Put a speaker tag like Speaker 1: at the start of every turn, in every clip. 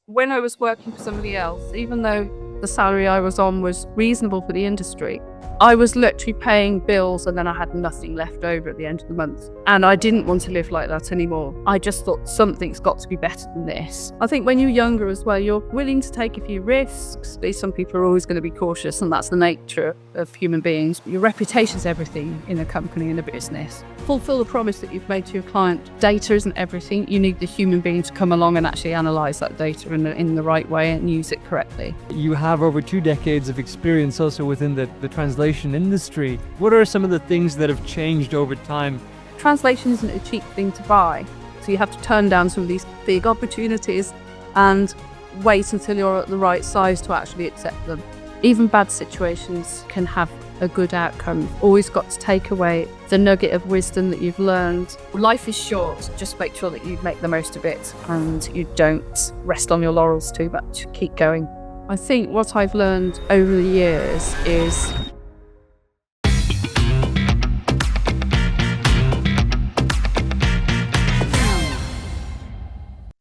Speaker 1: when I was working for somebody else, even though the salary I was on was reasonable for the industry, I was literally paying bills and then I had nothing left over at the end of the month. And I didn't want to live like that anymore. I just thought something's got to be better than this. I think when you're younger as well, you're willing to take a few risks. Some people are always going to be cautious, and that's the nature of human beings. But your reputation's everything in a company, in a business. Fulfill the promise that you've made to your client. Data isn't everything. You need the human being to come along and actually analyse that data in the right way and use it correctly.
Speaker 2: You have over 2 decades of experience also within the translation industry. What are some of the things that have changed over time?
Speaker 1: Translation isn't a cheap thing to buy, so you have to turn down some of these big opportunities and wait until you're at the right size to actually accept them. Even bad situations can have a good outcome. You've always got to take away the nugget of wisdom that you've learned. Life is short, just make sure that you make the most of it and you don't rest on your laurels too much. Keep going. I think what I've learned over the years is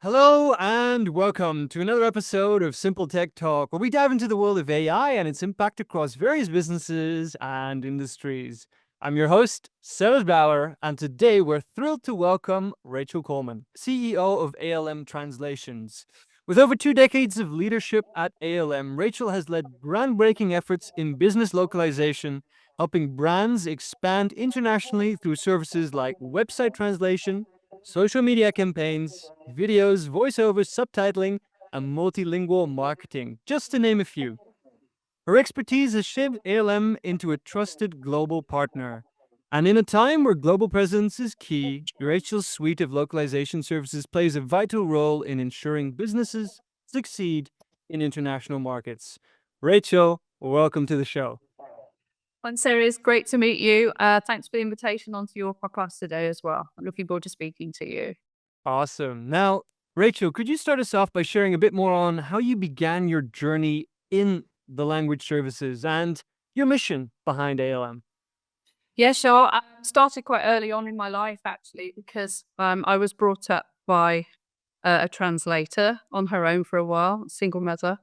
Speaker 2: Hello and welcome to another episode of Simple Tech Talk, where we dive into the world of AI and its impact across various businesses and industries. I'm your host, Sarah Bauer, and today we're thrilled to welcome Rachel Coleman, CEO of ALM Translations. With over 2 decades of leadership at ALM, Rachel has led groundbreaking efforts in business localization, helping brands expand internationally through services like website translation, social media campaigns, videos, voiceovers, subtitling, and multilingual marketing, just to name a few. Her expertise has shaped ALM into a trusted global partner. And in a time where global presence is key, Rachel's suite of localization services plays a vital role in ensuring businesses succeed in international markets. Rachel, welcome to the show.
Speaker 1: Sarah, it's great to meet you. Thanks for the invitation onto your podcast today as well. I'm looking forward to speaking to you.
Speaker 2: Awesome. Now, Rachel, could you start us off by sharing a bit more on how you began your journey in the language services and your mission behind ALM?
Speaker 1: Yeah, sure. I started quite early on in my life, actually, because I was brought up by a translator on her own for a while, single mother.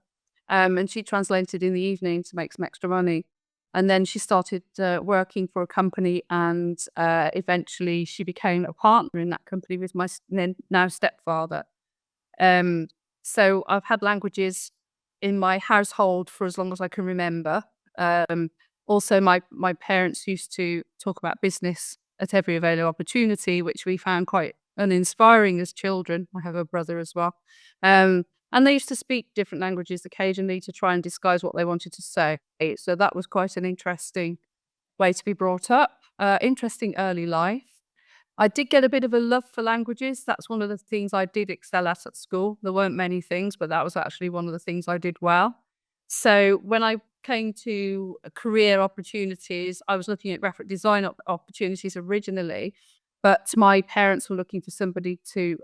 Speaker 1: And she translated in the evening to make some extra money. And then she started working for a company, and eventually she became a partner in that company with my now stepfather. So I've had languages in my household for as long as I can remember. Also, my parents used to talk about business at every available opportunity, which we found quite uninspiring as children. I have a brother as well. And they used to speak different languages occasionally to try and disguise what they wanted to say. So that was quite an interesting way to be brought up. Interesting early life. I did get a bit of a love for languages. That's one of the things I did excel at school. There weren't many things, but that was actually one of the things I did well. So when I came to career opportunities, I was looking at graphic design opportunities originally, but my parents were looking for somebody to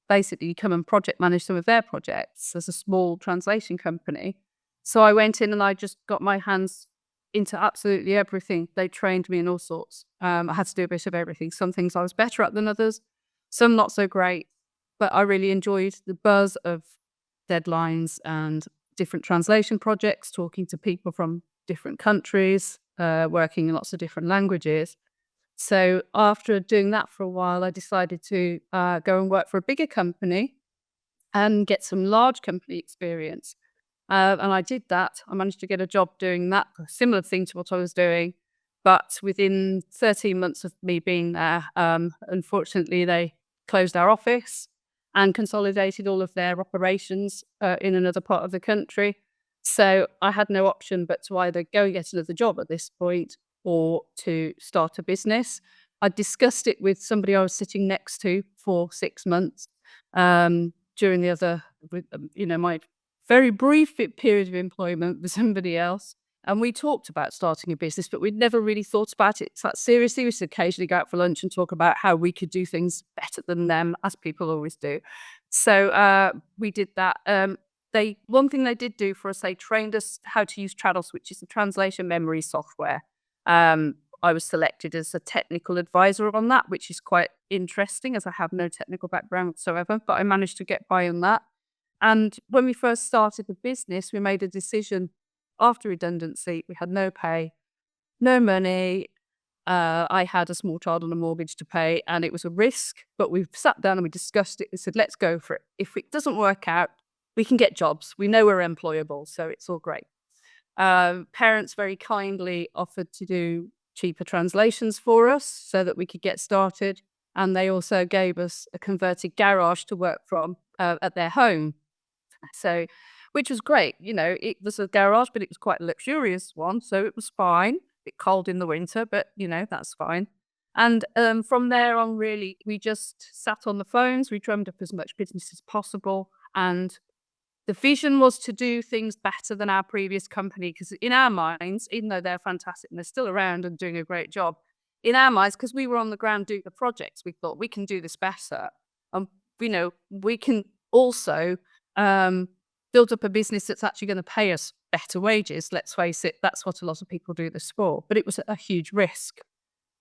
Speaker 1: basically come and project manage some of their projects as a small translation company. So I went in and I just got my hands into absolutely everything. They trained me in all sorts. I had to do a bit of everything. Some things I was better at than others, some not so great, but I really enjoyed the buzz of deadlines and different translation projects, talking to people from different countries, working in lots of different languages. So after doing that for a while, I decided to go and work for a bigger company and get some large company experience. And I did that. I managed to get a job doing that, a similar thing to what I was doing. But within 13 months of me being there, unfortunately, they closed our office and consolidated all of their operations in another part of the country. So I had no option but to either go and get another job at this point or to start a business. I discussed it with somebody I was sitting next to for 6 months during the other, my very brief period of employment with somebody else. And we talked about starting a business, but we'd never really thought about it that seriously. We used to occasionally go out for lunch and talk about how we could do things better than them, as people always do. So we did that. One thing they did do for us, they trained us how to use Trados, which is a translation memory software. I was selected as a technical advisor on that, which is quite interesting as I have no technical background whatsoever, but I managed to get by on that. And when we first started the business, we made a decision after redundancy. We had no pay, no money. I had a small child on a mortgage to pay, and it was a risk, but we sat down and we discussed it. We said, let's go for it. If it doesn't work out, we can get jobs. We know we're employable, so it's all great. Parents very kindly offered to do cheaper translations for us so that we could get started. And they also gave us a converted garage to work from at their home. So, which was great. It was a garage, but it was quite a luxurious one. So it was fine. A bit cold in the winter, but that's fine. And from there on, really, we just sat on the phones. We drummed up as much business as possible. And the vision was to do things better than our previous company, because in our minds, even though they're fantastic and they're still around and doing a great job, in our minds, because we were on the ground doing the projects, we thought we can do this better. We can also build up a business that's actually going to pay us better wages. Let's face it, that's what a lot of people do this for. But it was a huge risk.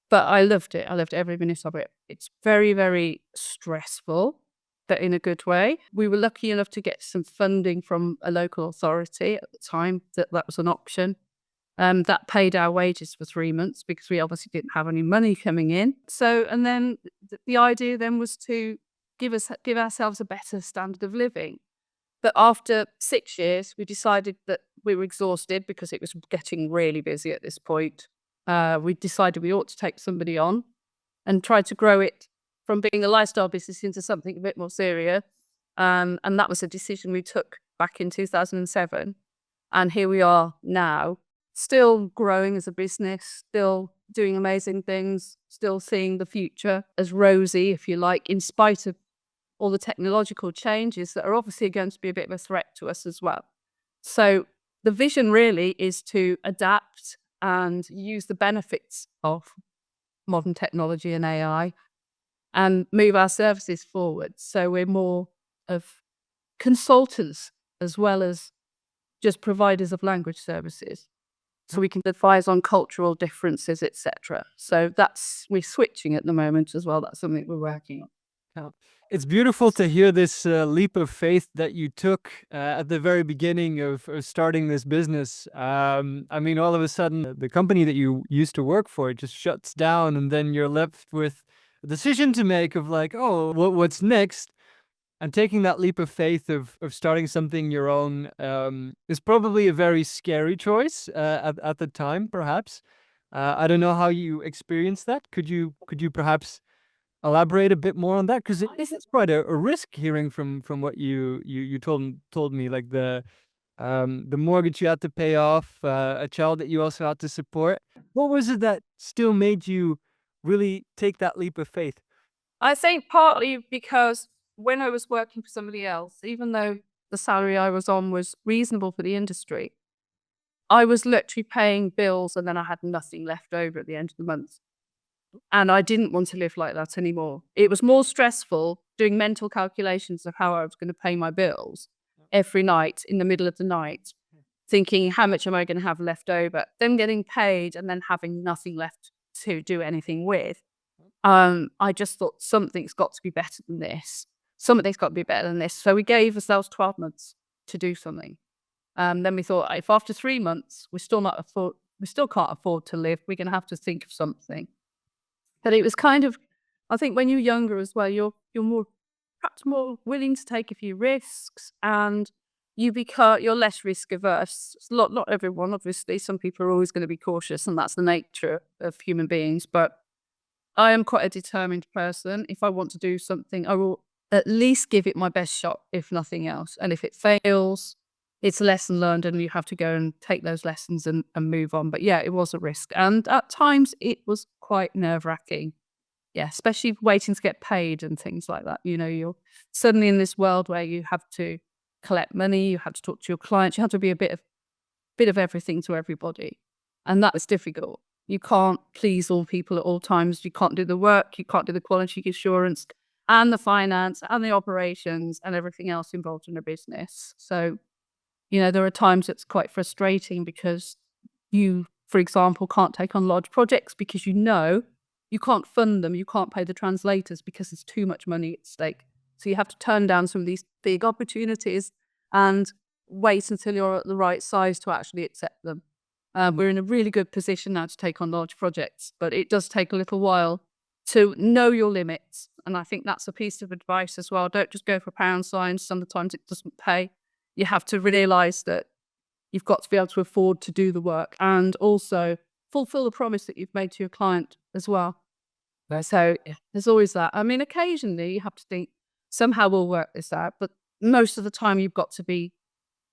Speaker 1: But I loved it. I loved every minute of it. It's very, very stressful, but in a good way. We were lucky enough to get some funding from a local authority at the time. That was an option. That paid our wages for 3 months because we obviously didn't have any money coming in. So, and then the idea then was to give ourselves a better standard of living. But after 6 years, we decided that we were exhausted because it was getting really busy at this point. We decided we ought to take somebody on and try to grow it from being a lifestyle business into something a bit more serious. And that was a decision we took back in 2007. And here we are now, still growing as a business, still doing amazing things, still seeing the future as rosy, if you like, in spite of all the technological changes that are obviously going to be a bit of a threat to us as well. So the vision really is to adapt and use the benefits of modern technology and AI and move our services forward. So we're more of consultants as well as just providers of language services. So we can advise on cultural differences, etc. So we're switching at the moment as well. That's something we're working on.
Speaker 2: Yeah. It's beautiful to hear this leap of faith that you took at the very beginning of starting this business. I mean, all of a sudden, the company that you used to work for just shuts down, and then you're left with a decision to make of like, oh, what's next? And taking that leap of faith of starting something your own is probably a very scary choice at the time, perhaps. I don't know how you experienced that. Could you perhaps elaborate a bit more on that? Because this is quite a risk, hearing from what you told me, like the mortgage you had to pay off, a child that you also had to support. What was it that still made you really take that leap of faith?
Speaker 1: I think partly because when I was working for somebody else, even though the salary I was on was reasonable for the industry, I was literally paying bills and then I had nothing left over at the end of the month. And I didn't want to live like that anymore. It was more stressful doing mental calculations of how I was going to pay my bills every night in the middle of the night, thinking, how much am I going to have left over? Then getting paid and then having nothing left to do anything with. I just thought something's got to be better than this. Something's got to be better than this. So we gave ourselves 12 months to do something. Then we thought, if after 3 months we still can't afford to live, we're going to have to think of something. But it was kind of, I think when you're younger as well, you're perhaps more willing to take a few risks, and you're less risk averse. It's not everyone, obviously. Some people are always going to be cautious, and that's the nature of human beings. But I am quite a determined person. If I want to do something, I will at least give it my best shot, if nothing else. And if it fails, it's a lesson learned, and you have to go and take those lessons and move on. But yeah, it was a risk. And at times it was quite nerve-wracking. Yeah, especially waiting to get paid and things like that. You're suddenly in this world where you have to collect money, you have to talk to your clients, you have to be a bit of everything to everybody. And that was difficult. You can't please all people at all times. You can't do the work, you can't do the quality assurance and the finance and the operations and everything else involved in a business. So, there are times it's quite frustrating because you, for example, can't take on large projects because you can't fund them, you can't pay the translators because there's too much money at stake. So you have to turn down some of these big opportunities and wait until you're at the right size to actually accept them. We're in a really good position now to take on large projects, but it does take a little while to know your limits. And I think that's a piece of advice as well. Don't just go for pound signs. Sometimes it doesn't pay. You have to realize that you've got to be able to afford to do the work and also fulfill the promise that you've made to your client as well. So yeah, there's always that. I mean, occasionally you have to think, somehow we'll work this out, but most of the time you've got to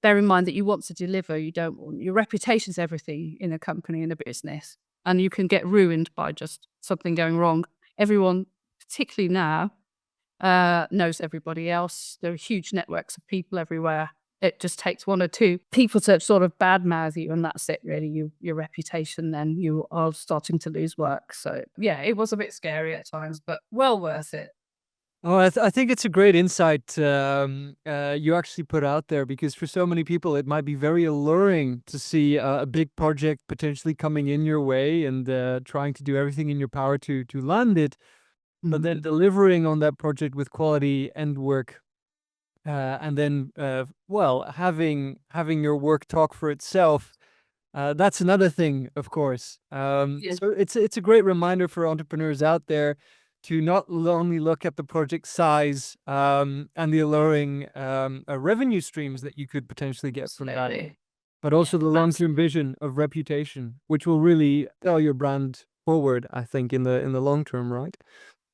Speaker 1: bear in mind that you want to deliver. You don't want your reputation's everything in a company, in a business, and you can get ruined by just something going wrong. Everyone, particularly now, knows everybody else. There are huge networks of people everywhere. It just takes one or two people to sort of badmouth you, and that's it, really. Your reputation, then you are starting to lose work. So yeah, it was a bit scary at times, but well worth it.
Speaker 2: Oh, I think it's a great insight you actually put out there, because for so many people it might be very alluring to see a big project potentially coming in your way and trying to do everything in your power to land it, but then delivering on that project with quality and work, and then well, having your work talk for itself. That's another thing, of course.
Speaker 1: Yeah.
Speaker 2: So it's a great reminder for entrepreneurs out there to not only look at the project size and the alluring revenue streams that you could potentially get from that,
Speaker 1: Absolutely.
Speaker 2: but also the
Speaker 1: Absolutely.
Speaker 2: long-term vision of reputation, which will really tell your brand forward, I think, in the long term, right?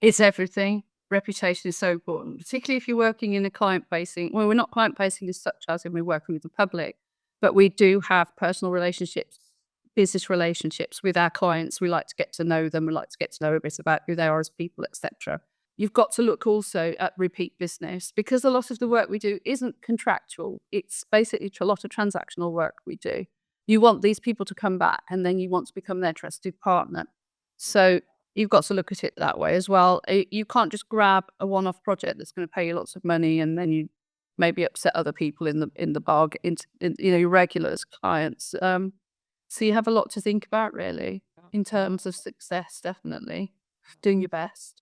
Speaker 1: It's everything. Reputation is so important, particularly if you're working in a client-facing. Well, we're not client-facing as such as in we're working with the public, but we do have personal relationships, business relationships with our clients. We like to get to know them. We like to get to know a bit about who they are as people, etc. You've got to look also at repeat business, because a lot of the work we do isn't contractual. It's basically a lot of transactional work we do. You want these people to come back, and then you want to become their trusted partner. So you've got to look at it that way as well. You can't just grab a one-off project that's going to pay you lots of money and then you maybe upset other people in the bargain, your regulars, clients. So you have a lot to think about, really, in terms of success. Definitely doing your best.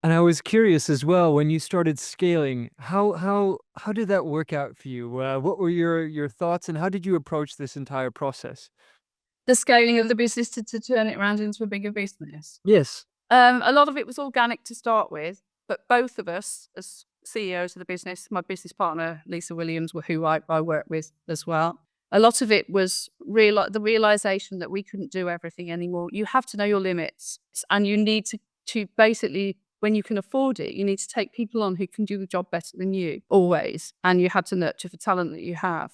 Speaker 2: And I was curious as well, when you started scaling, how did that work out for you? What were your thoughts, and how did you approach this entire process?
Speaker 1: The scaling of the business to turn it around into a bigger business.
Speaker 2: Yes.
Speaker 1: A lot of it was organic to start with, but both of us, as CEOs of the business, my business partner, Lisa Williams, who I work with as well, a lot of it was the realization that we couldn't do everything anymore. You have to know your limits, and you need to basically, when you can afford it, you need to take people on who can do the job better than you, always, and you had to nurture the talent that you have.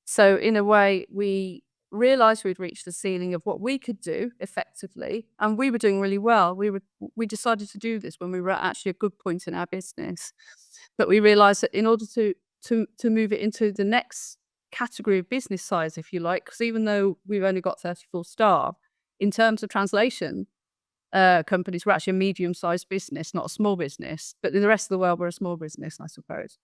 Speaker 1: So in a way, we realized we'd reached the ceiling of what we could do effectively, and we were doing really well. We decided to do this when we were at actually a good point in our business, but we realized that in order to move it into the next category of business size, if you like, because even though we've only got 34 staff, in terms of translation companies, we're actually a medium-sized business, not a small business, but in the rest of the world we're a small business, I suppose.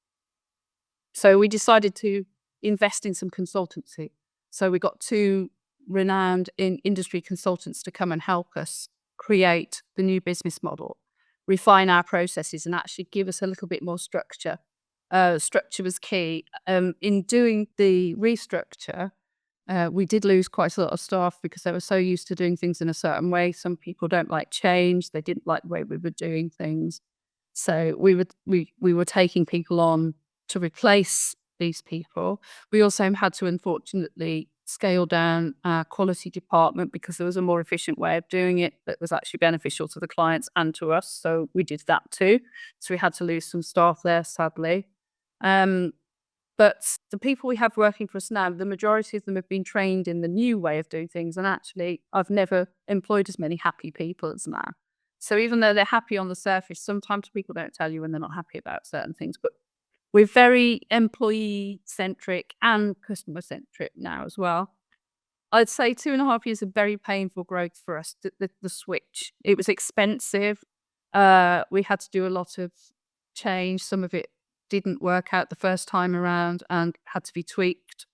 Speaker 1: So we decided to invest in some consultancy. So we got two renowned industry consultants to come and help us create the new business model, refine our processes, and actually give us a little bit more structure. Structure was key. In doing the restructure, we did lose quite a lot of staff because they were so used to doing things in a certain way. Some people don't like change. They didn't like the way we were doing things. So we were taking people on to replace these people. We also had to, unfortunately, scale down our quality department because there was a more efficient way of doing it that was actually beneficial to the clients and to us. So we did that too. So we had to lose some staff there, sadly. But the people we have working for us now, the majority of them have been trained in the new way of doing things. And actually, I've never employed as many happy people as now. So even though they're happy on the surface, sometimes people don't tell you when they're not happy about certain things. But we're very employee-centric and customer-centric now as well. I'd say 2.5 years of very painful growth for us, the switch. It was expensive. We had to do a lot of change. Some of it didn't work out the first time around and had to be tweaked.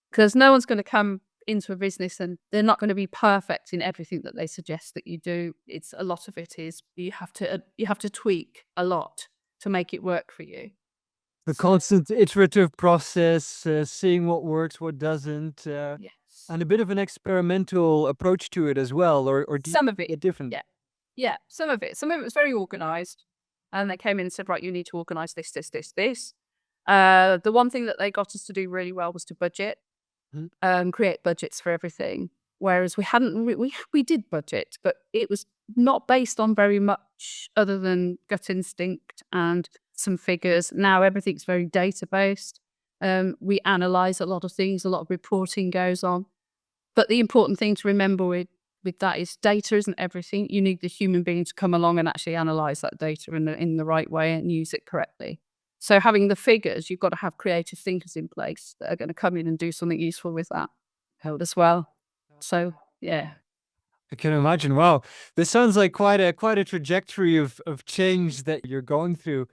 Speaker 1: Because no one's going to come into a business and they're not going to be perfect in everything that they suggest that you do. A lot of it is you have to tweak a lot. to make it work for you.
Speaker 2: The
Speaker 1: So,
Speaker 2: constant iterative process, seeing what works, what doesn't,
Speaker 1: yes.
Speaker 2: and a bit of an experimental approach to it as well, or do you
Speaker 1: Some of it,
Speaker 2: get different?
Speaker 1: yeah. Yeah, some of it. Some of it was very organized. And they came in and said, right, you need to organize this, this, this, this. The one thing that they got us to do really well was to budget,
Speaker 2: Mhm.
Speaker 1: create budgets for everything. Whereas we hadn't, we did budget, but it was not based on very much other than gut instinct and some figures. Now everything's very data based. We analyze a lot of things, a lot of reporting goes on. But the important thing to remember with that is data isn't everything. You need the human being to come along and actually analyze that data in the right way and use it correctly. So having the figures, you've got to have creative thinkers in place that are going to come in and do something useful with that as well. So yeah.
Speaker 2: I can imagine. Wow, this sounds like quite a trajectory of change that you're going through.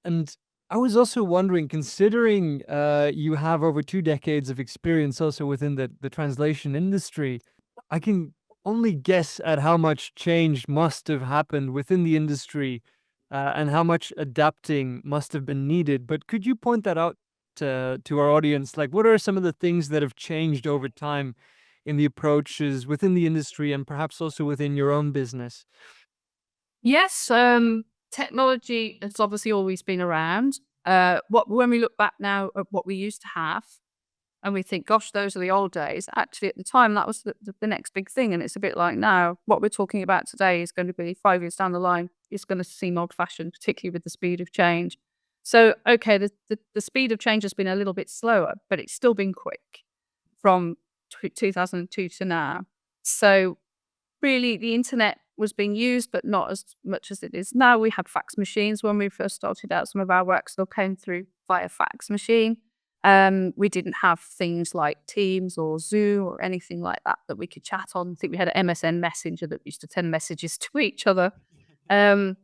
Speaker 2: And I was also wondering, considering you have over 2 decades of experience also within the translation industry, I can only guess at how much change must have happened within the industry, and how much adapting must have been needed. But could you point that out to our audience? Like, what are some of the things that have changed over time in the approaches within the industry and perhaps also within your own business?
Speaker 1: Yes, technology has obviously always been around. What when we look back now at what we used to have, and we think, gosh, those are the old days. Actually, at the time, that was the next big thing. And it's a bit like now, what we're talking about today is going to be 5 years down the line. It's going to seem old fashioned, particularly with the speed of change. So, okay, the speed of change has been a little bit slower, but it's still been quick from 2002 to now. So, really, the internet was being used, but not as much as it is now. We had fax machines when we first started out. Some of our work still came through via fax machine. We didn't have things like Teams or Zoom or anything like that that we could chat on. I think we had an MSN Messenger that used to send messages to each other. Um,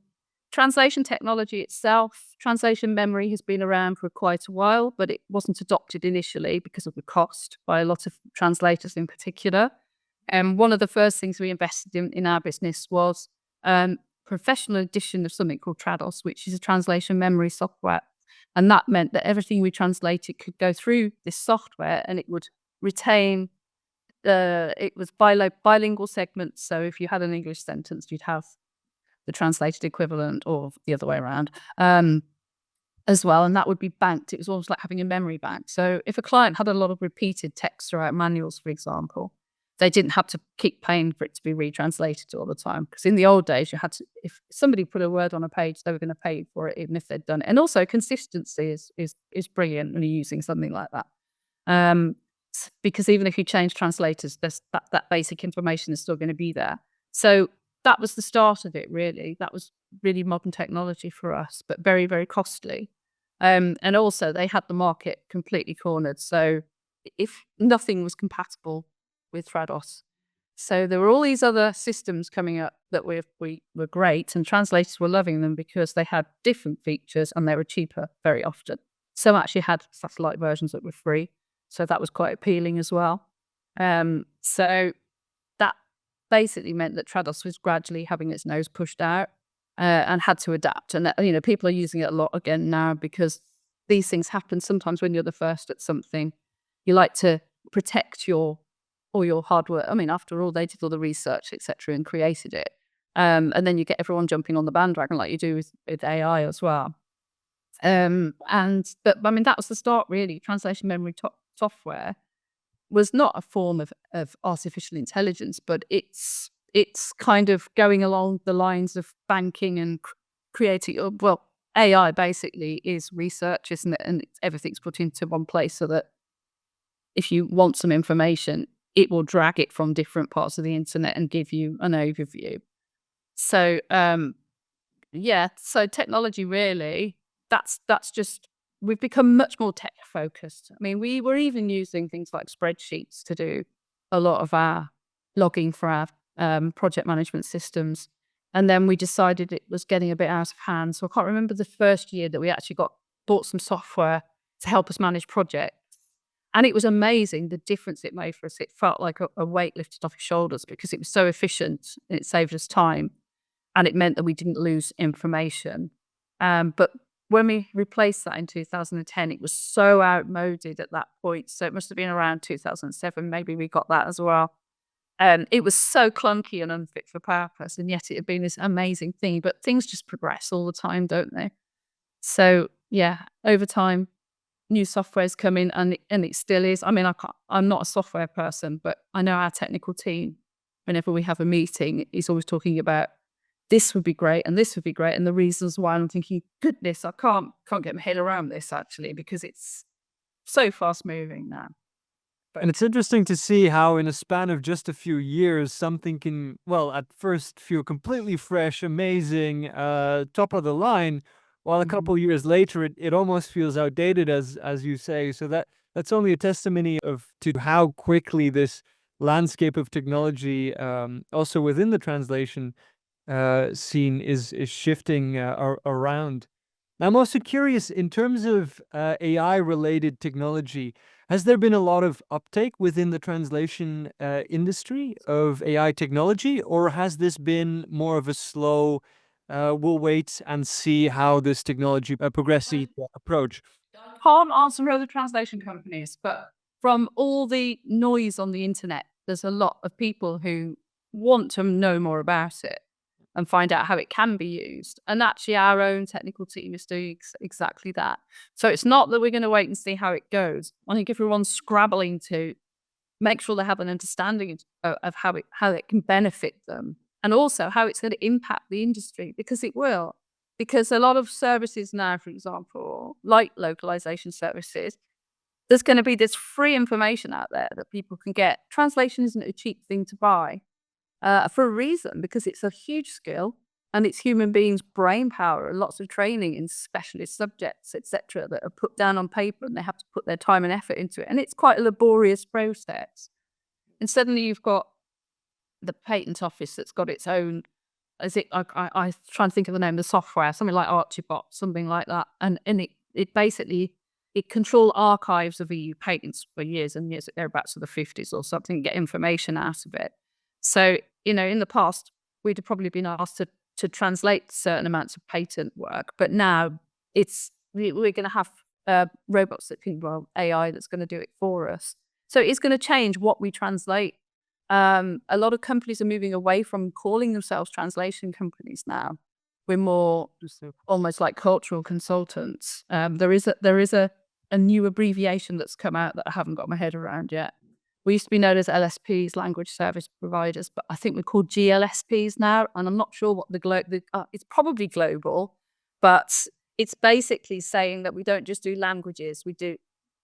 Speaker 1: Translation technology itself, translation memory has been around for quite a while, but it wasn't adopted initially because of the cost by a lot of translators in particular. And one of the first things we invested in our business was professional edition of something called Trados, which is a translation memory software. And that meant that everything we translated could go through this software and it would retain it was bilingual segments. So if you had an English sentence, you'd have the translated equivalent or the other way around as well. And that would be banked. It was almost like having a memory bank. So if a client had a lot of repeated text throughout manuals, for example, they didn't have to keep paying for it to be retranslated all the time. Because in the old days, you had to, if somebody put a word on a page, they were going to pay for it, even if they'd done it. And also consistency is brilliant when you're using something like that. Because even if you change translators, there's that basic information is still going to be there. So that was the start of it, really. That was really modern technology for us, but very, very costly. And also, they had the market completely cornered. So if nothing was compatible with Trados, so there were all these other systems coming up that we were great, and translators were loving them because they had different features and they were cheaper very often. Some actually had satellite versions that were free, so that was quite appealing as well. So that basically meant that Trados was gradually having its nose pushed out and had to adapt. And people are using it a lot again now because these things happen sometimes when you're the first at something. You like to protect all your hard work. I mean, after all, they did all the research, etc., and created it. And then you get everyone jumping on the bandwagon like you do with AI as well. But I mean, that was the start, really. Translation memory software was not a form of artificial intelligence, but it's kind of going along the lines of banking and creating. Well, AI basically is research, isn't it? And everything's put into one place so that if you want some information, it will drag it from different parts of the internet and give you an overview. So, so technology really, that's just, we've become much more tech focused. I mean, we were even using things like spreadsheets to do a lot of our logging for our project management systems. And then we decided it was getting a bit out of hand. So I can't remember the first year that we actually bought some software to help us manage projects. And it was amazing the difference it made for us. It felt like a weight lifted off your shoulders because it was so efficient and it saved us time. And it meant that we didn't lose information. But when we replaced that in 2010, it was so outmoded at that point. So it must have been around 2007. Maybe we got that as well. It was so clunky and unfit for purpose, and yet it had been this amazing thing. But things just progress all the time, don't they? So yeah, over time, new software's come in, and it still is. I mean, I'm not a software person, but I know our technical team, whenever we have a meeting, is always talking about this would be great and this would be great, and the reasons why. I'm thinking, goodness, I can't get my head around this actually, because it's so fast moving now.
Speaker 2: And it's interesting to see how in a span of just a few years, something can, well, at first feel completely fresh, amazing, top of the line, while a
Speaker 1: Mhm.
Speaker 2: couple years later, it almost feels outdated, as you say. So that's only a testimony of to how quickly this landscape of technology, also within the translation scene, is shifting around. I'm also curious, in terms of AI related technology, has there been a lot of uptake within the translation industry of AI technology, or has this been more of a slow, we'll wait and see how this technology progresses approach?
Speaker 1: Can't answer for other translation companies, but from all the noise on the internet, there's a lot of people who want to know more about it and find out how it can be used. And actually, our own technical team is doing exactly that. So it's not that we're going to wait and see how it goes. I think everyone's scrabbling to make sure they have an understanding of how it can benefit them, and also how it's going to impact the industry, because it will. Because a lot of services now, for example, like localization services, there's going to be this free information out there that people can get. Translation isn't a cheap thing to buy for a reason, because it's a huge skill and it's human beings' brain power and lots of training in specialist subjects, etc., that are put down on paper, and they have to put their time and effort into it. And it's quite a laborious process. And suddenly you've got the patent office that's got its own, is it, I try and think of the name of the software, something like Archibot, something like that. And it basically, it control archives of EU patents for years and years. They're back to the 50s or something, get information out of it. So, in the past, we'd have probably been asked to translate certain amounts of patent work, but now we're going to have robots that can, well, AI that's going to do it for us. So it's going to change what we translate. A lot of companies are moving away from calling themselves translation companies now. We're more almost like cultural consultants. There is a new abbreviation that's come out that I haven't got my head around yet. We used to be known as LSPs, language service providers, but I think we're called GLSPs now, and I'm not sure what it's probably global, but it's basically saying that we don't just do languages, we do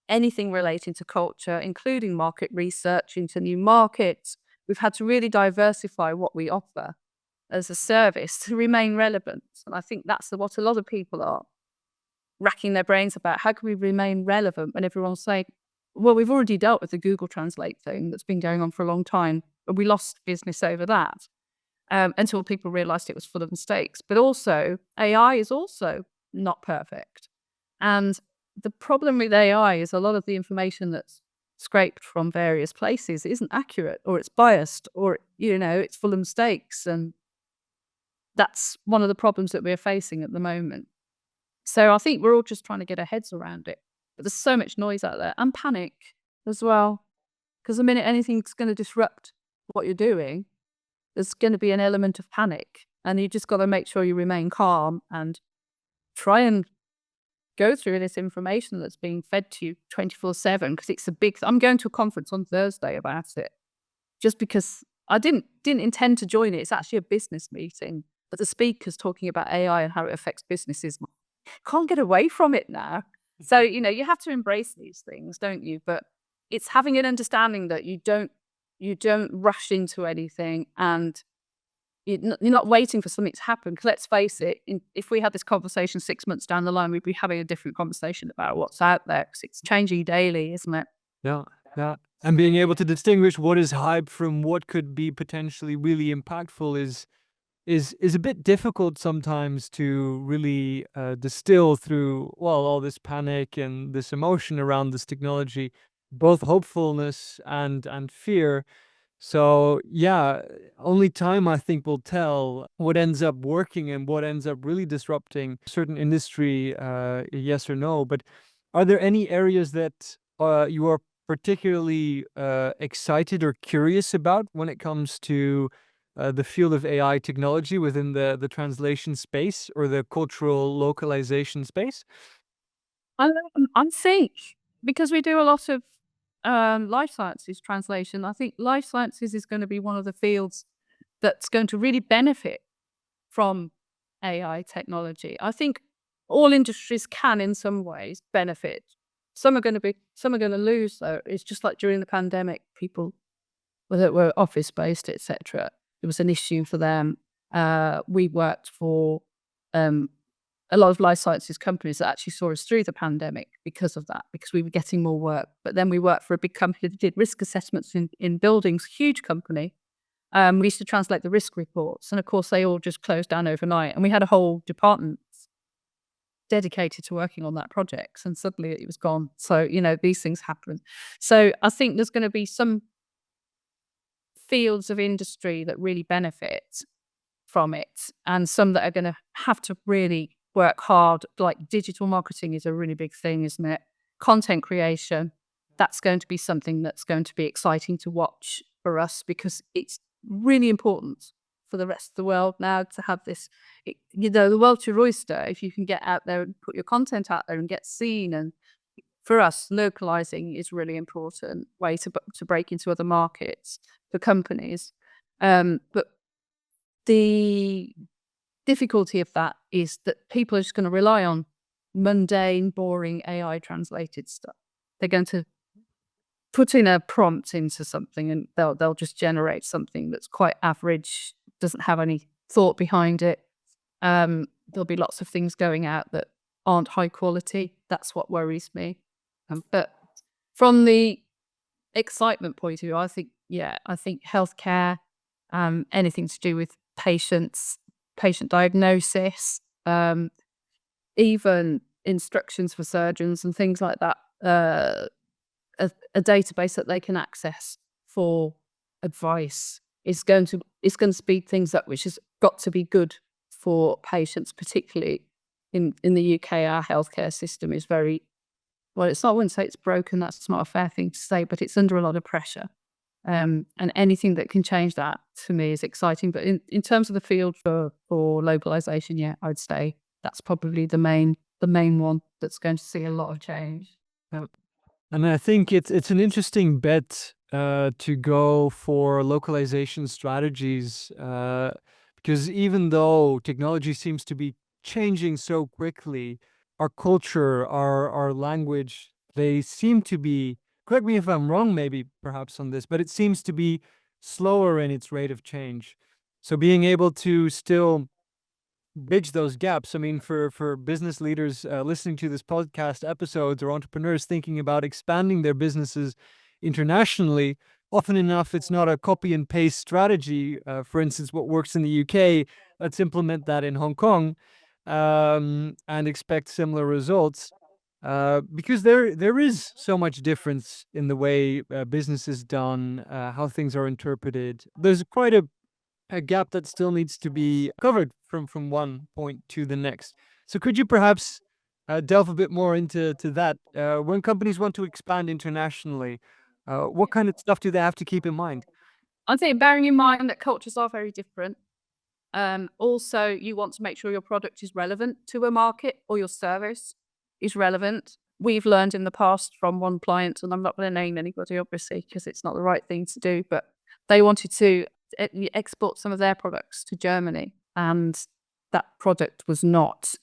Speaker 1: anything relating to culture, including market research into new markets. We've had to really diversify what we offer as a service to remain relevant. And I think that's what a lot of people are racking their brains about. How can we remain relevant when everyone's saying, well, we've already dealt with the Google Translate thing that's been going on for a long time, and we lost business over that until people realized it was full of mistakes. But also, AI is also not perfect. And the problem with AI is a lot of the information that's scraped from various places isn't accurate, or it's biased, or, it's full of mistakes. And that's one of the problems that we're facing at the moment. So I think we're all just trying to get our heads around it. But there's so much noise out there, and panic as well. Because the minute anything's going to disrupt what you're doing, there's going to be an element of panic. And you just got to make sure you remain calm and try and go through this information that's being fed to you 24/7, because it's a big. I'm going to a conference on Thursday about it, just because I didn't intend to join it. It's actually a business meeting, but the speaker's talking about AI and how it affects businesses. Can't get away from it now. So you have to embrace these things, don't you? But it's having an understanding that you don't rush into anything, and you're not waiting for something to happen. Because let's face it, if we had this conversation 6 months down the line, we'd be having a different conversation about what's out there, because it's changing daily, isn't it?
Speaker 2: Yeah, yeah. And being able to distinguish what is hype from what could be potentially really impactful is a bit difficult sometimes to really distill through, well, all this panic and this emotion around this technology, both hopefulness and fear. So yeah, only time I think will tell what ends up working and what ends up really disrupting certain industry, yes or no. But are there any areas that you are particularly excited or curious about when it comes to the field of AI technology within the translation space or the cultural localization space?
Speaker 1: I think because we do a lot of life sciences translation, I think life sciences is going to be one of the fields that's going to really benefit from AI technology. I think all industries can, in some ways, benefit. Some are going to lose, though. It's just like during the pandemic, people that were office based, etc. It was an issue for them. We worked for um, a lot of life sciences companies that actually saw us through the pandemic because of that, because we were getting more work. But then we worked for a big company that did risk assessments in buildings, huge company. We used to translate the risk reports, and of course, they all just closed down overnight. And we had a whole department dedicated to working on that project, and suddenly it was gone. So, these things happen. So, I think there's going to be some fields of industry that really benefit from it, and some that are going to have to really work hard. Like digital marketing is a really big thing, isn't it? Content creation, that's going to be something that's going to be exciting to watch for us, because it's really important for the rest of the world now to have this. The world's your oyster if you can get out there and put your content out there and get seen. And for us, localizing is really important way to break into other markets for companies. But the difficulty of that is that people are just going to rely on mundane, boring AI translated stuff. They're going to put in a prompt into something, and they'll just generate something that's quite average, doesn't have any thought behind it. There'll be lots of things going out that aren't high quality. That's what worries me. But from the excitement point of view, I think healthcare, anything to do with patient diagnosis, even instructions for surgeons and things like that, a database that they can access for advice is going to speed things up, which has got to be good for patients, particularly in the UK. Our healthcare system is very well. I wouldn't say it's broken. That's not a fair thing to say, but it's under a lot of pressure. And anything that can change that, to me, is exciting. But in terms of the field for localization, yeah, I'd say that's probably the main one that's going to see a lot of change.
Speaker 2: And I think it's an interesting bet to go for localization strategies, because even though technology seems to be changing so quickly, our culture, our language, they seem to be, correct me if I'm wrong, maybe perhaps on this, but it seems to be slower in its rate of change. So being able to still bridge those gaps. I mean, for business leaders listening to this podcast episodes, or entrepreneurs thinking about expanding their businesses internationally, often enough it's not a copy and paste strategy. For instance, what works in the UK, let's implement that in Hong Kong, and expect similar results. Because there is so much difference in the way business is done, how things are interpreted. There's quite a gap that still needs to be covered from one point to the next. So could you perhaps delve a bit more into that? When companies want to expand internationally, what kind of stuff do they have to keep in mind?
Speaker 1: I think bearing in mind that cultures are very different. Also, you want to make sure your product is relevant to a market, or your service is relevant. We've learned in the past from one client, and I'm not going to name anybody, obviously, because it's not the right thing to do, but they wanted to export some of their products to Germany, and that product was not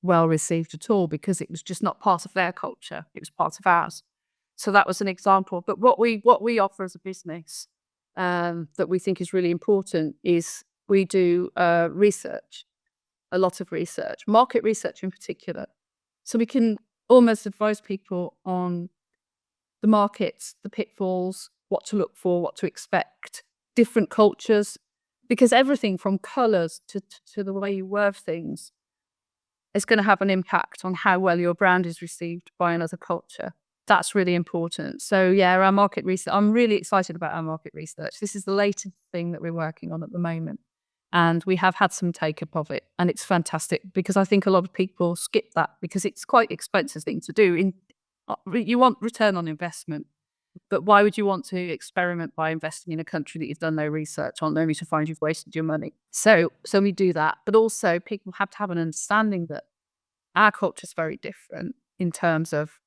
Speaker 1: well received at all, because it was just not part of their culture. It was part of ours. So that was an example. But what we offer as a business, that we think is really important, is we do research, a lot of research, market research in particular. So we can almost advise people on the markets, the pitfalls, what to look for, what to expect, different cultures, because everything from colours to the way you word things is going to have an impact on how well your brand is received by another culture. that's really important. So yeah, our market research, I'm really excited about our market research. This is the latest thing that we're working on at the moment. And we have had some take up of it, and it's fantastic because I think a lot of people skip that because it's quite expensive thing to do. You want return on investment, but why would you want to experiment by investing in a country that you've done no research on, only to find you've wasted your money? So we do that, but also people have to have an understanding that our culture is very different in terms of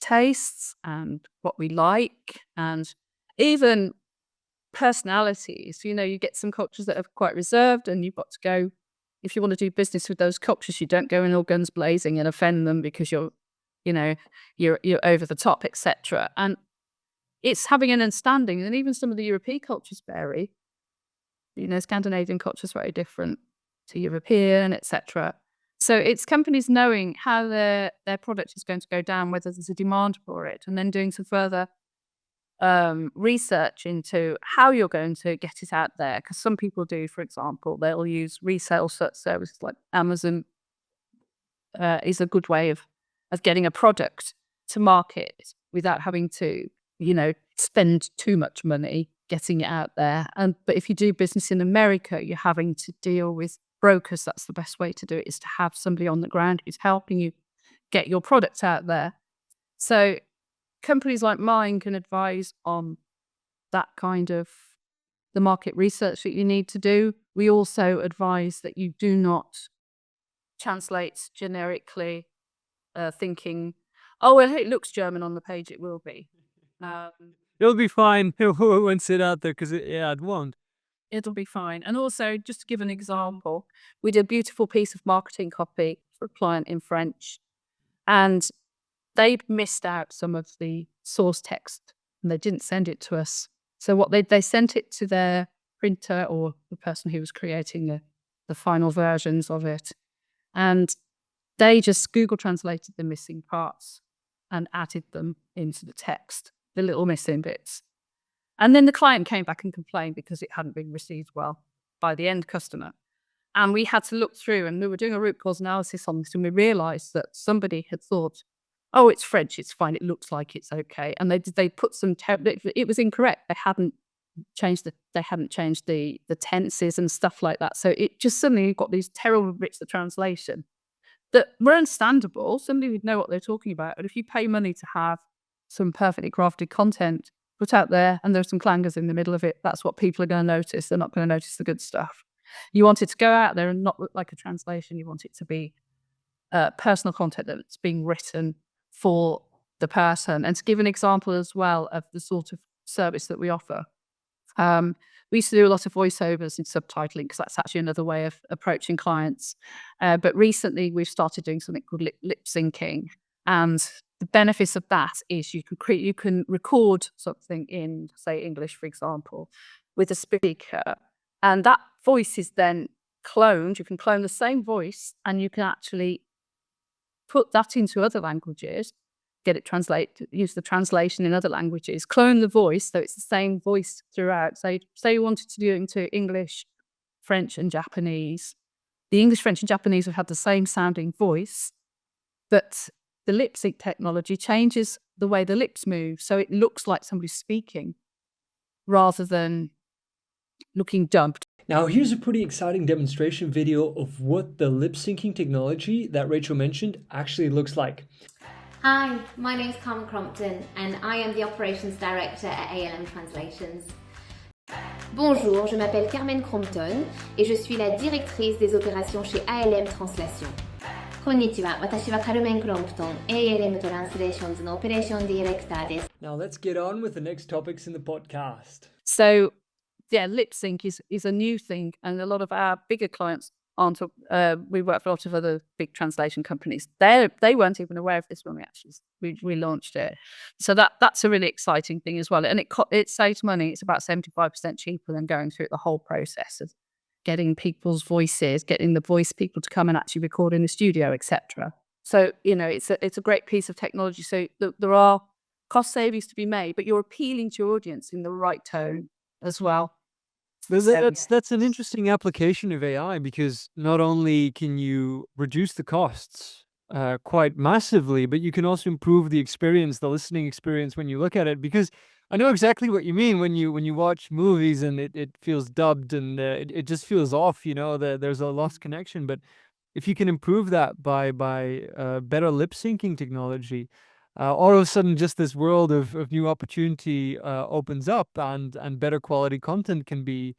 Speaker 1: tastes and what we like, and even personalities. You get some cultures that are quite reserved, and you've got to go, if you want to do business with those cultures, you don't go in all guns blazing and offend them because you're over the top, etc. And it's having an understanding. And even some of the European cultures vary. Scandinavian culture is very different to European, etc. So it's companies knowing how their product is going to go down, whether there's a demand for it, and then doing some further research into how you're going to get it out there. Because some people do, for example, they'll use resale services like Amazon is a good way of getting a product to market without having to, spend too much money getting it out there. But if you do business in America, you're having to deal with brokers. That's the best way to do it, is to have somebody on the ground who's helping you get your product out there. So companies like mine can advise on that kind of the market research that you need to do. We also advise that you do not translate generically, thinking, oh, well, it looks German on the page, it will be.
Speaker 2: It'll be fine. It won't sit out there because it won't.
Speaker 1: It'll be fine. And also, just to give an example, we did a beautiful piece of marketing copy for a client in French, and they'd missed out some of the source text and they didn't send it to us. So what they sent it to their printer or the person who was creating the final versions of it. And they just Google translated the missing parts and added them into the text, the little missing bits. And then the client came back and complained because it hadn't been received well by the end customer. And we had to look through, and we were doing a root cause analysis on this, and we realized that somebody had thought, oh, it's French, it's fine, it looks like it's okay. And they put some, it was incorrect. They hadn't changed the tenses and stuff like that. So it just suddenly got these terrible bits of translation that were understandable. Somebody would know what they're talking about. But if you pay money to have some perfectly crafted content put out there and there's some clangers in the middle of it, that's what people are going to notice. They're not going to notice the good stuff. You want it to go out there and not look like a translation. You want it to be personal content that's being written for the person. And to give an example as well of the sort of service that we offer, we used to do a lot of voiceovers and subtitling because that's actually another way of approaching clients. But recently we've started doing something called lip syncing. And the benefits of that is you can record something in, say, English, for example, with a speaker. And that voice is then cloned. You can clone the same voice and you can actually put that into other languages, get it translated, use the translation in other languages, clone the voice so it's the same voice throughout. So say you wanted to do it into English, French and Japanese. The English, French and Japanese have had the same sounding voice, but the lip sync technology changes the way the lips move. So it looks like somebody's speaking rather than looking dubbed.
Speaker 3: Now here's a pretty exciting demonstration video of what the lip syncing technology that Rachel mentioned actually looks like.
Speaker 4: Hi, my name is Carmen Crompton and I am the Operations Director at ALM Translations. Bonjour, je m'appelle Carmen Crompton et je suis la directrice des opérations chez ALM Translation. こんにちは、私はカルメン・クロンプトン、ALM トランスレーションズのオペレーションディレクターです。
Speaker 3: Now let's get on with the next topics in the podcast.
Speaker 1: So, yeah, lip sync is a new thing, and a lot of our bigger clients aren't. We work for a lot of other big translation companies. They weren't even aware of this when we launched it. So that's a really exciting thing as well, and it saves money. It's about 75% cheaper than going through the whole process of getting people's voices, getting the voice people to come and actually record in the studio, etc. So it's a great piece of technology. So there are cost savings to be made, but you're appealing to your audience in the right tone as well.
Speaker 2: That's an interesting application of AI, because not only can you reduce the costs quite massively, but you can also improve the experience, the listening experience when you look at it. Because I know exactly what you mean when you watch movies and it feels dubbed and it just feels off. There's a lost connection. But if you can improve that by better lip syncing technology, all of a sudden just this world of new opportunity opens up, and better quality content can be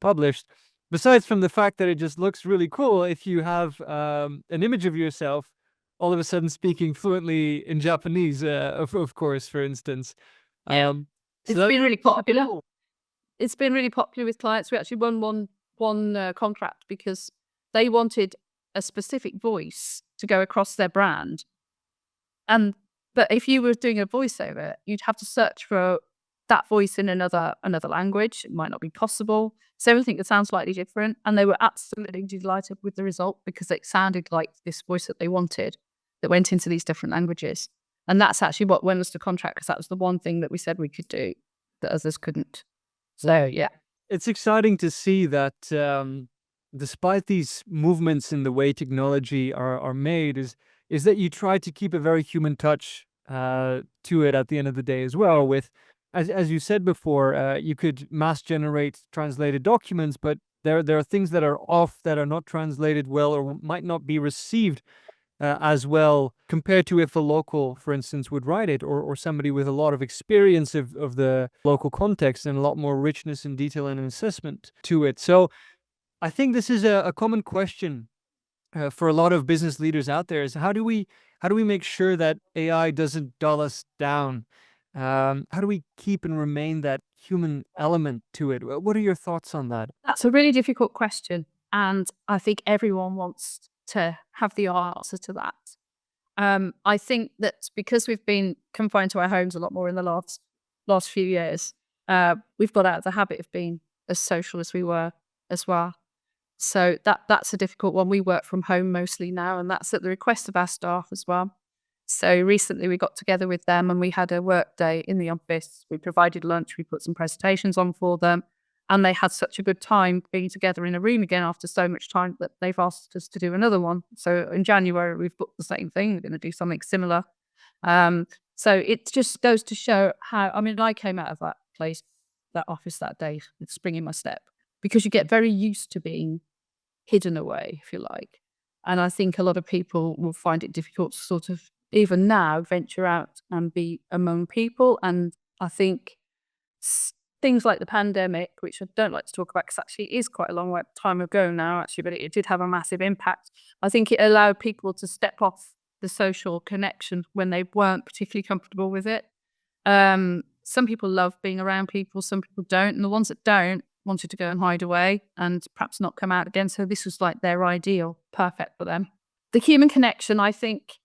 Speaker 2: published. Besides from the fact that it just looks really cool, if you have an image of yourself all of a sudden speaking fluently in Japanese, of course, for instance.
Speaker 1: Yeah.
Speaker 2: So
Speaker 1: It's
Speaker 2: that-
Speaker 1: been really popular. It's been really popular with clients. We actually won one contract because they wanted a specific voice to go across their brand. But if you were doing a voiceover, you'd have to search for that voice in another language. It might not be possible. So everything that sounds slightly different. And they were absolutely delighted with the result because it sounded like this voice that they wanted that went into these different languages. And that's actually what won us the contract, because that was the one thing that we said we could do that others couldn't. So, yeah.
Speaker 2: It's exciting to see that despite these movements in the way technology are made, is that you try to keep a very human touch to it at the end of the day as well. With, as you said before, you could mass generate translated documents, but there are things that are off, that are not translated well, or might not be received as well compared to if a local, for instance, would write it, or somebody with a lot of experience of the local context and a lot more richness and detail and assessment to it. So I think this is a common question for a lot of business leaders out there: is how do we make sure that AI doesn't dull us down? How do we keep and remain that human element to it? What are your thoughts on that?
Speaker 1: That's a really difficult question. And I think everyone wants to have the answer to that. I think that because we've been confined to our homes a lot more in the last few years, we've got out of the habit of being as social as we were as well. So that's a difficult one. We work from home mostly now, and that's at the request of our staff as well. So recently we got together with them and we had a work day in the office. We provided lunch, we put some presentations on for them, and they had such a good time being together in a room again after so much time that they've asked us to do another one. So in January, we've booked the same thing. We're going to do something similar. So it just goes to show how, I came out of that place, that office that day, with spring in my step, because you get very used to being hidden away, if you like. And I think a lot of people will find it difficult to sort of, even now, venture out and be among people. And I think things like the pandemic, which I don't like to talk about because actually it is quite a long time ago now, actually, but it did have a massive impact. I think it allowed people to step off the social connection when they weren't particularly comfortable with it. Some people love being around people, some people don't. And the ones that don't wanted to go and hide away and perhaps not come out again. So this was like their ideal, perfect for them. The human connection, I think,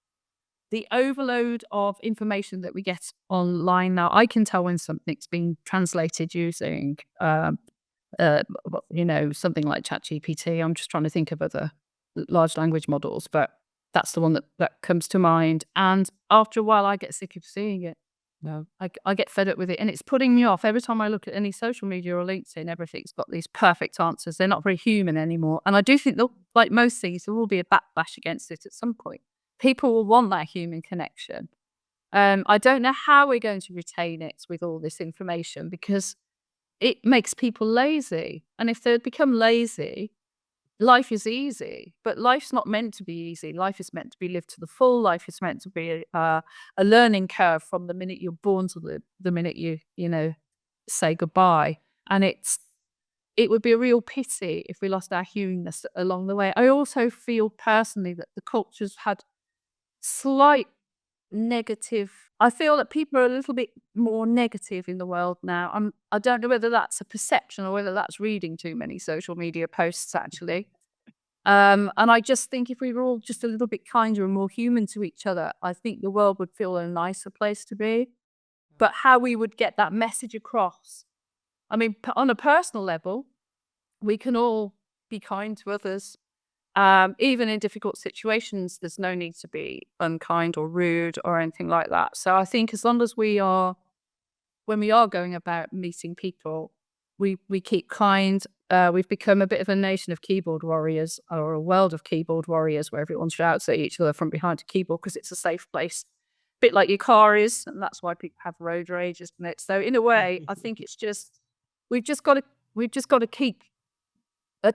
Speaker 1: the overload of information that we get online now, I can tell when something's being translated using, something like ChatGPT. I'm just trying to think of other large language models, but that's the one that comes to mind. And after a while, I get sick of seeing it. No, I get fed up with it, and it's putting me off. Every time I look at any social media or LinkedIn, everything's got these perfect answers. They're not very human anymore. And I do think that, like most things, there will be a backlash against it at some point. People will want that human connection. I don't know how we're going to retain it with all this information, because it makes people lazy. And if they become lazy, life is easy. But life's not meant to be easy. Life is meant to be lived to the full. Life is meant to be a learning curve from the minute you're born to the minute you say goodbye. And it would be a real pity if we lost our humanness along the way. I also feel personally that the culture's had slight negative. I feel that people are a little bit more negative in the world now. I don't know whether that's a perception or whether that's reading too many social media posts, actually. And I just think if we were all just a little bit kinder and more human to each other, I think the world would feel a nicer place to be. But how we would get that message across, on a personal level, we can all be kind to others. Even in difficult situations, there's no need to be unkind or rude or anything like that. So I think as long as when we are going about meeting people, we keep kind. We've become a bit of a nation of keyboard warriors, or a world of keyboard warriors, where everyone shouts at each other from behind a keyboard because it's a safe place. Bit like your car is, and that's why people have road rage, isn't it? So in a way, I think it's just we've just got to keep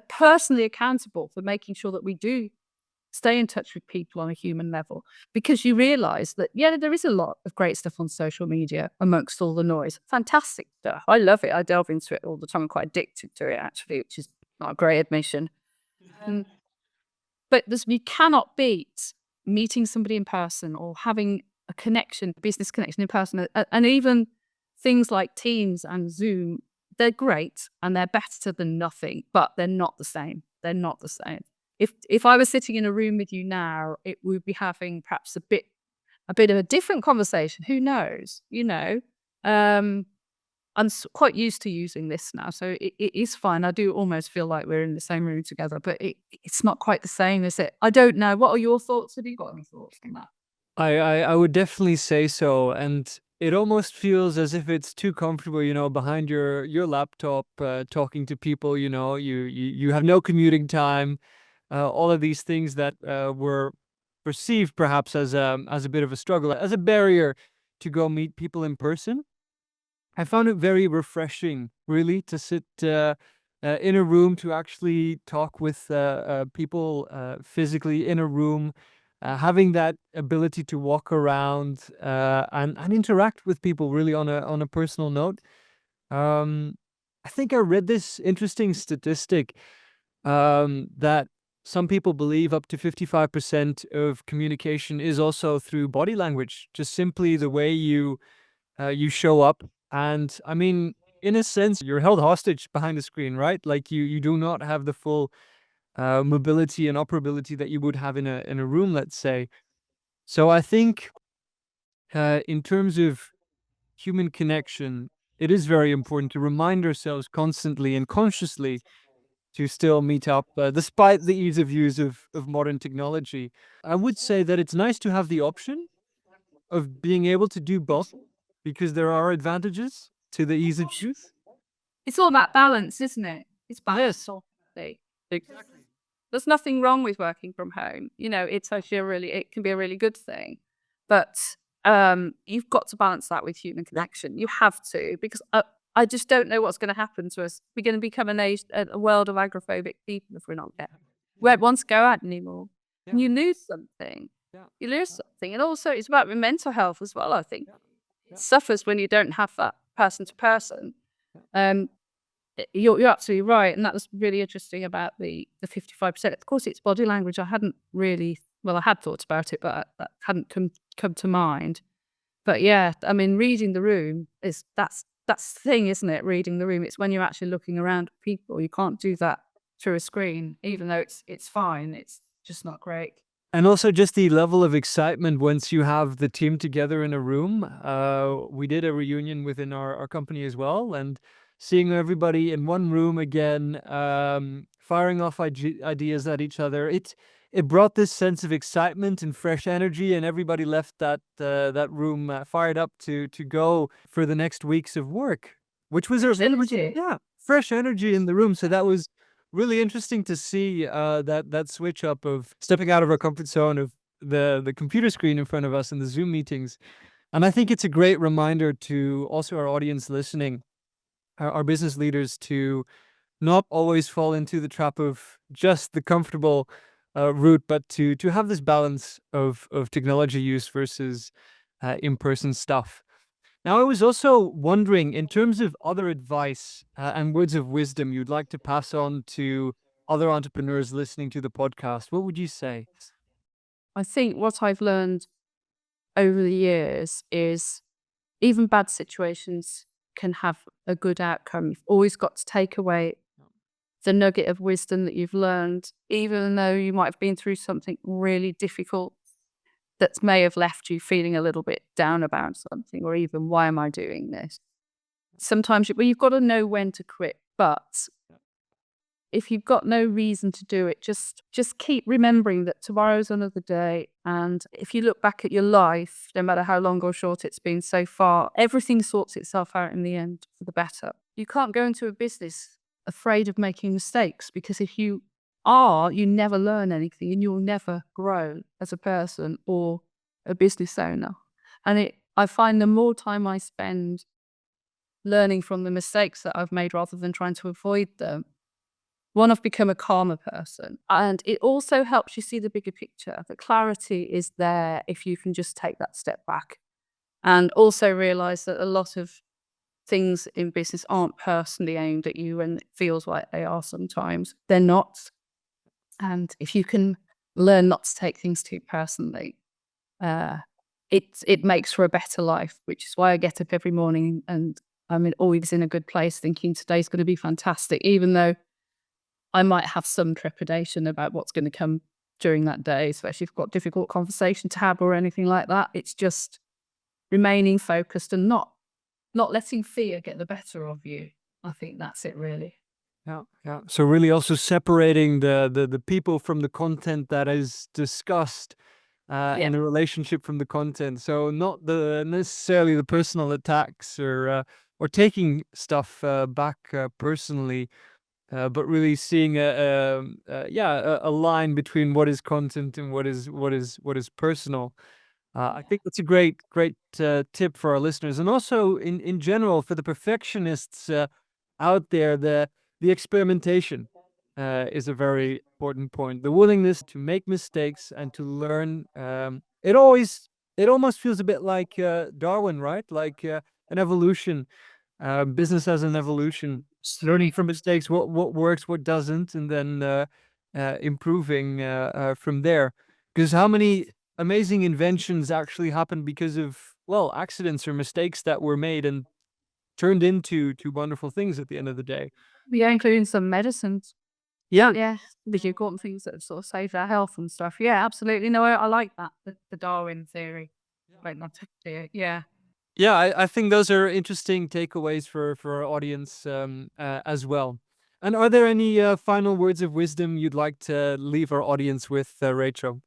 Speaker 1: personally accountable for making sure that we do stay in touch with people on a human level, because you realize that, yeah, there is a lot of great stuff on social media amongst all the noise. Fantastic stuff. I love it. I delve into it all the time. I'm quite addicted to it, actually, which is not a great admission. But you cannot beat meeting somebody in person or having a connection, business connection in person. And even things like Teams and Zoom, they're great and they're better than nothing, but they're not the same. They're not the same. If I was sitting in a room with you now, it would be having perhaps a bit of a different conversation. Who knows? I'm quite used to using this now, so it is fine. I do almost feel like we're in the same room together, but it's not quite the same, is it? I don't know. What are your thoughts? Have you got any thoughts on that?
Speaker 2: I would definitely say so, and it almost feels as if it's too comfortable, behind your laptop, talking to people. You have no commuting time, all of these things that were perceived perhaps as a bit of a struggle, as a barrier to go meet people in person. I found it very refreshing, really, to sit in a room, to actually talk with people physically in a room, having that ability to walk around and interact with people really on a personal note. I think I read this interesting statistic that some people believe up to 55% of communication is also through body language, just simply the way you show up. And I mean, in a sense, you're held hostage behind the screen, right? Like you do not have the full mobility and operability that you would have in a room, let's say. So I think in terms of human connection, it is very important to remind ourselves constantly and consciously to still meet up, despite the ease of use of modern technology. I would say that it's nice to have the option of being able to do both, because there are advantages to the ease of use.
Speaker 1: It's all about balance, isn't it? It's balance. Ultimately.
Speaker 2: Exactly.
Speaker 1: There's nothing wrong with working from home. It's actually it can be a really good thing, but you've got to balance that with human connection. You have to, because I just don't know what's going to happen to us. We're going to become a world of agoraphobic people if we're not there. We won't want to go out anymore.
Speaker 2: Yeah.
Speaker 1: And you lose something.
Speaker 2: Yeah.
Speaker 1: You lose something. And also it's about mental health as well, I think.
Speaker 2: Yeah.
Speaker 1: It suffers when you don't have that person to person. You're absolutely right. And that was really interesting about the 55%. Of course, it's body language. I had thoughts about it, but that hadn't come to mind. But yeah, I mean, reading the room that's the thing, isn't it? Reading the room. It's when you're actually looking around at people. You can't do that through a screen, even though it's fine. It's just not great.
Speaker 2: And also just the level of excitement once you have the team together in a room. We did a reunion within our company as well, and seeing everybody in one room again, firing off ideas at each other, it brought this sense of excitement and fresh energy, and everybody left that room fired up to go for the next weeks of work, which was
Speaker 1: Energy.
Speaker 2: yeah, fresh energy in the room. So that was really interesting to see that switch up of stepping out of our comfort zone of the computer screen in front of us in the Zoom meetings. And I think it's a great reminder to also our audience listening, our business leaders, to not always fall into the trap of just the comfortable route, but to have this balance of technology use versus in-person stuff. Now, I was also wondering, in terms of other advice and words of wisdom you'd like to pass on to other entrepreneurs listening to the podcast, what would you say?
Speaker 1: I think what I've learned over the years is even bad situations can have a good outcome. You've always got to take away the nugget of wisdom that you've learned, even though you might have been through something really difficult that may have left you feeling a little bit down about something, or even, why am I doing this? Sometimes you've got to know when to quit, but if you've got no reason to do it, just keep remembering that tomorrow's another day. And if you look back at your life, no matter how long or short it's been so far, everything sorts itself out in the end for the better. you can't go into a business afraid of making mistakes, because if you are, you never learn anything and you'll never grow as a person or a business owner. And I find the more time I spend learning from the mistakes that I've made rather than trying to avoid them, one, I've become a calmer person. And it also helps you see the bigger picture. The clarity is there if you can just take that step back and also realize that a lot of things in business aren't personally aimed at you, and it feels like they are sometimes. They're not. And if you can learn not to take things too personally, it makes for a better life, which is why I get up every morning and I'm always in a good place thinking today's going to be fantastic, even though I might have some trepidation about what's going to come during that day, especially if I've got difficult conversation to have or anything like that. It's just remaining focused and not letting fear get the better of you. I think that's it, really.
Speaker 2: Yeah. So really also separating the people from the content that is discussed, and the relationship from the content. So not necessarily the personal attacks or taking stuff back personally, but really seeing a line between what is content and what is personal. I think that's a great tip for our listeners, and also in general for the perfectionists out there. The experimentation is a very important point. The willingness to make mistakes and to learn. It almost feels a bit like Darwin, right? Like an evolution. Business as an evolution, learning from mistakes, what works, what doesn't, and then improving from there. Because how many amazing inventions actually happen because of, well, accidents or mistakes that were made and turned into wonderful things at the end of the day.
Speaker 1: Yeah, including some medicines.
Speaker 2: Yeah.
Speaker 1: Yeah, the important things that sort of save our health and stuff. Yeah, absolutely. No, I like that, the Darwin theory. Like, not to, yeah.
Speaker 2: Yeah, I think those are interesting takeaways for our audience as well. And are there any final words of wisdom you'd like to leave our audience with, Rachel?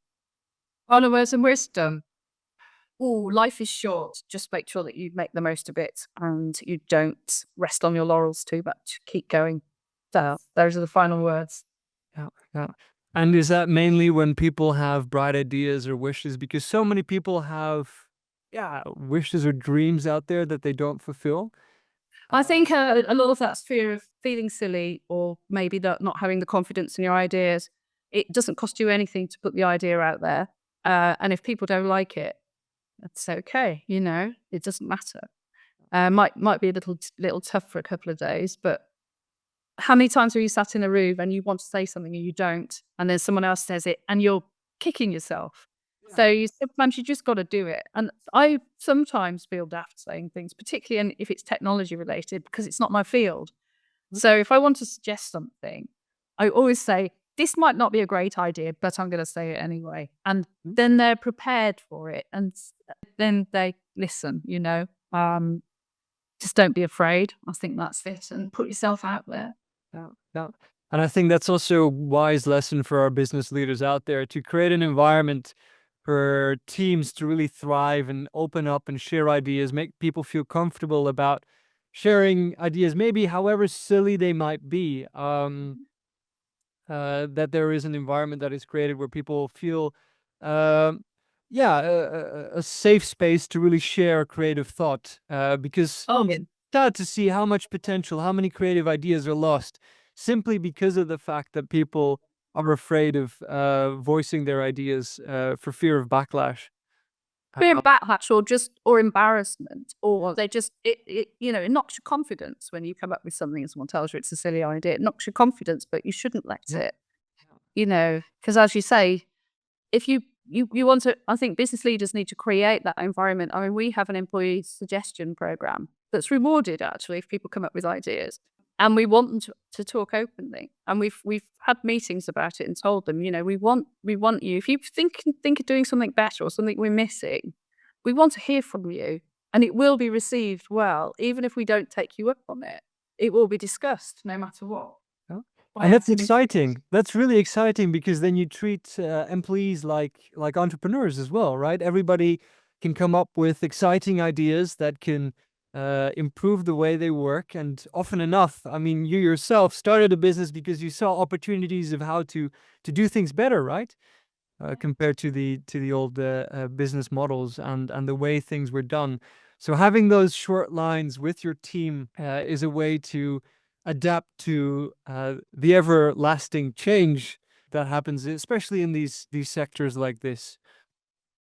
Speaker 1: Final words and wisdom. Oh, life is short. Just make sure that you make the most of it and you don't rest on your laurels too much. Keep going. So those are the final words.
Speaker 2: Yeah. And is that mainly when people have bright ideas or wishes? Because so many people have, wishes or dreams out there that they don't fulfill.
Speaker 1: I think a lot of that's fear of feeling silly or maybe not having the confidence in your ideas. It doesn't cost you anything to put the idea out there. And if people don't like it, that's okay. It doesn't matter. Might be a little tough for a couple of days, but how many times have you sat in a room and you want to say something and you don't, and then someone else says it and you're kicking yourself? So sometimes you just got to do it. And I sometimes feel daft saying things, particularly if it's technology related, because it's not my field. So if I want to suggest something, I always say, this might not be a great idea, but I'm going to say it anyway. And then they're prepared for it. And then they listen, just don't be afraid. I think that's it. And put yourself out there.
Speaker 2: Yeah. And I think that's also a wise lesson for our business leaders out there, to create an environment for teams to really thrive and open up and share ideas, make people feel comfortable about sharing ideas, maybe however silly they might be. That there is an environment that is created where people feel, a safe space to really share creative thought. Because sad to see how much potential, how many creative ideas are lost simply because of the fact that people are afraid of voicing their ideas for fear of backlash.
Speaker 1: Fear of backlash or embarrassment, or they just, it knocks your confidence when you come up with something and someone tells you it's a silly idea. It knocks your confidence, but you shouldn't let it, because as you say, if you want to, I think business leaders need to create that environment. I mean, we have an employee suggestion program that's rewarded actually if people come up with ideas, and we want them to talk openly. And we've had meetings about it and told them, we want you, if you think of doing something better or something we're missing, we want to hear from you, and it will be received well. Even if we don't take you up on it, it will be discussed no matter what.
Speaker 2: And that's exciting. That's really exciting, because then you treat employees like entrepreneurs as well, right? Everybody can come up with exciting ideas that can improve the way they work. And often enough, I mean, you yourself started a business because you saw opportunities of how to do things better, right? Compared to the old business models and the way things were done. So having those short lines with your team is a way to adapt to the everlasting change that happens, especially in these sectors like this.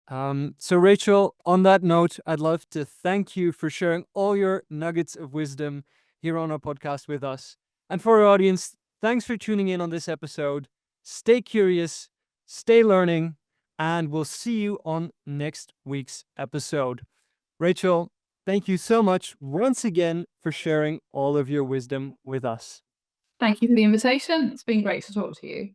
Speaker 2: So Rachel, on that note, I'd love to thank you for sharing all your nuggets of wisdom here on our podcast with us. And for our audience, thanks for tuning in on this episode. Stay curious, stay learning, and we'll see you on next week's episode. Rachel, thank you so much once again for sharing all of your wisdom with us.
Speaker 1: Thank you for the invitation. It's been great to talk to you.